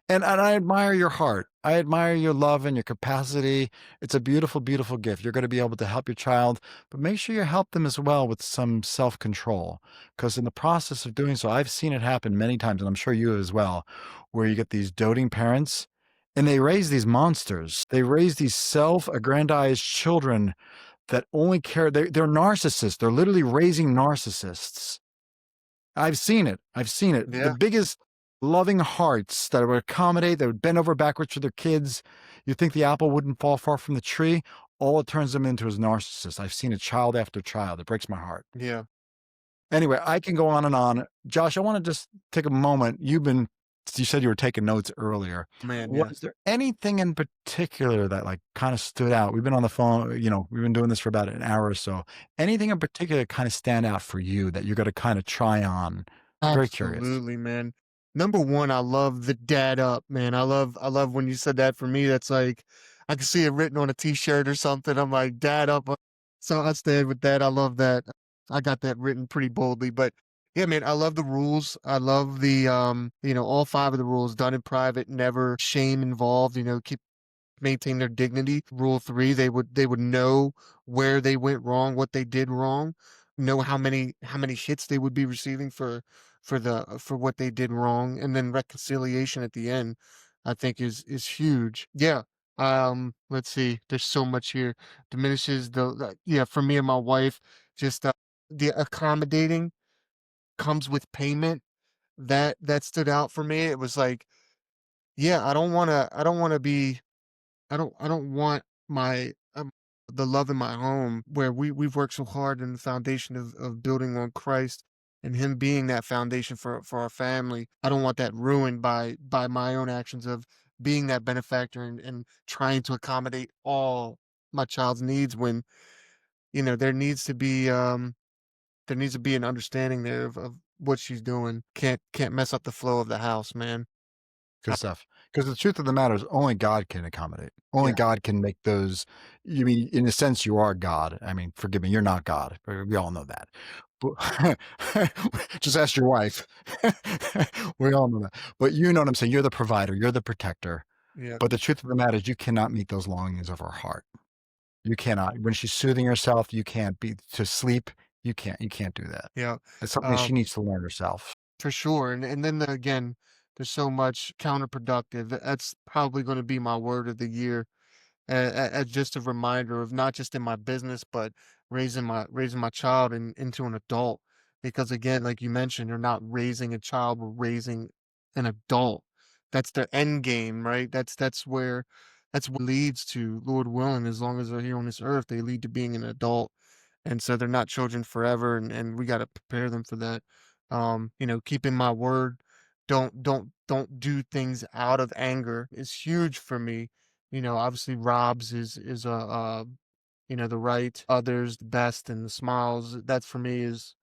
And I admire your heart. I admire your love and your capacity. It's a beautiful, beautiful gift. You're going to be able to help your child, but make sure you help them as well with some self-control. Because in the process of doing so, I've seen it happen many times, and I'm sure you as well, where you get these doting parents and they raise these monsters. They raise these self-aggrandized children that only care. They're narcissists. They're literally raising narcissists. I've seen it. I've seen it. The yeah, biggest loving hearts that would accommodate, that would bend over backwards for their kids. You think the apple wouldn't fall far from the tree? All it turns them into is narcissists. I've seen it child after child. It breaks my heart. yeah. Anyway, I can go on and on. Josh, I want to just take a moment. You said you were taking notes earlier. Man, yeah. Was there anything in particular that like kind of stood out? We've been on the phone, we've been doing this for about an hour or so. Anything in particular kind of stand out for you that you're going to kind of try on? Very curious. Absolutely, man. Number 1, I love the dad up, man. I love when you said that. For me, that's like I can see it written on a T-shirt or something. I'm like, "Dad up." So I stand with that. I love that. I got that written pretty boldly. But yeah, man, I love the rules. I love all 5 of the rules done in private, never shame involved, keep maintain their dignity. Rule 3, they would know where they went wrong, what they did wrong, know how many hits they would be receiving for what they did wrong, and then reconciliation at the end, I think is huge. Yeah. Let's see. There's so much here. Diminishes yeah, for me and my wife, just the accommodating comes with payment. That stood out for me. It was like, yeah, I don't wanna be I don't want my the love in my home where we've worked so hard in the foundation of building on Christ and him being that foundation for our family. I don't want that ruined by my own actions of being that benefactor and trying to accommodate all my child's needs when, there needs to be an understanding there of what she's doing. Can't mess up the flow of the house, man. Good stuff. Because the truth of the matter is only God can accommodate. Only Yeah. God can make those. You mean, in a sense, you are God. I mean, forgive me, you're not God. We all know that. But just ask your wife. We all know that. But you know what I'm saying. You're the provider. You're the protector. Yeah. But the truth of the matter is, you cannot meet those longings of her heart. You cannot. When she's soothing herself, you can't be to sleep. You can't. You can't do that. Yeah. It's something Um she needs to learn herself. For sure, and then again, there's so much counterproductive. That's probably gonna be my word of the year, as just a reminder of not just in my business, but raising my child into an adult. Because again, like you mentioned, you're not raising a child, we're raising an adult. That's their end game, right? That's what leads to, Lord willing, as long as they're here on this earth, they lead to being an adult. And so they're not children forever, and we gotta prepare them for that. Keeping my word, don't do things out of anger is huge for me. Obviously Rob's is the right, others the best, and the smiles. That for me is,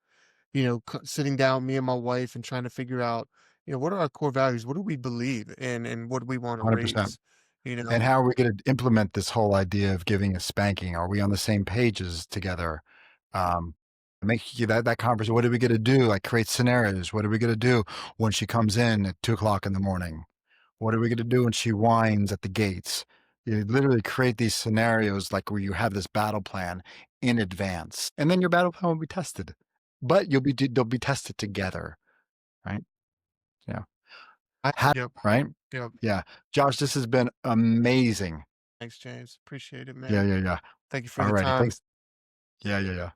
sitting down, me and my wife, and trying to figure out, what are our core values? What do we believe in, and what do we want to 100%. raise? you And know? how are we gonna implement this whole idea of giving a spanking? Are we on the same pages together? Um, make that conversation. What are we gonna do? Like create scenarios. What are we gonna do when she comes in at 2 o'clock in the morning? What are we gonna do when she whines at the gates? You literally create these scenarios like where you have this battle plan in advance, and then your battle plan will be tested. But they'll be tested together, right? Yeah. Yep, Right? yep. Yeah. Josh, this has been amazing. Thanks, James. Appreciate it, Yeah, man. yeah, yeah. Thank you for the Alrighty. time. Thanks. Yeah, yeah, yeah.